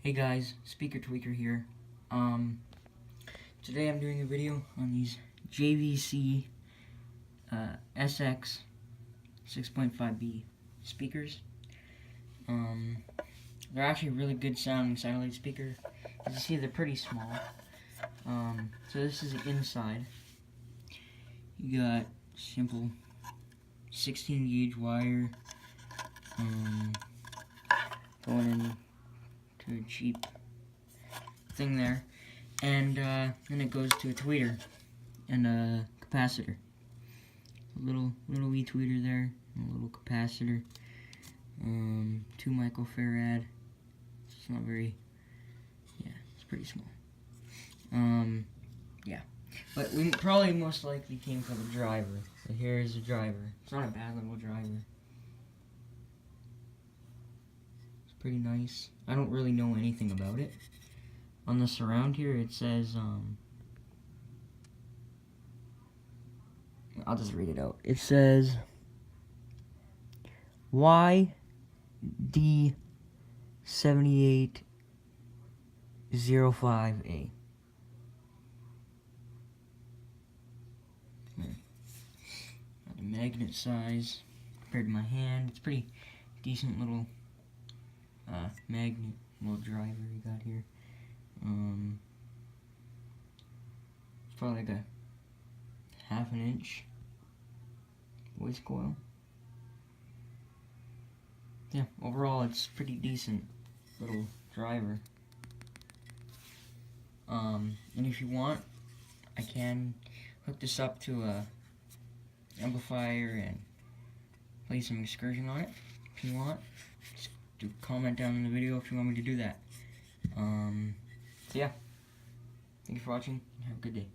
Hey guys, Speaker Tweaker here. Today I'm doing a video on these JVC SX6.5-B speakers. They're actually really good sounding satellite speaker. As you see, they're pretty small. So this is the inside. You got simple 16 gauge wire going in to a cheap thing there, and then it goes to a tweeter and a capacitor. A little wee tweeter there, and a little capacitor. 2 microfarad. It's not very, it's pretty small. Yeah, but we probably most likely came from the driver. So here is the driver. It's not a bad little driver. Pretty nice. I don't really know anything about it. On the surround here it says, I'll just read it out. It says YD7805A. The magnet size compared to my hand, it's pretty decent little magnet little driver you got here. It's probably like a 1/2 inch voice coil. Yeah, overall it's pretty decent little driver. And if you want, I can hook this up to a amplifier and play some excursion on it if you want. Just comment down in the video if you want me to do that. So yeah, thank you for watching, and have a good day.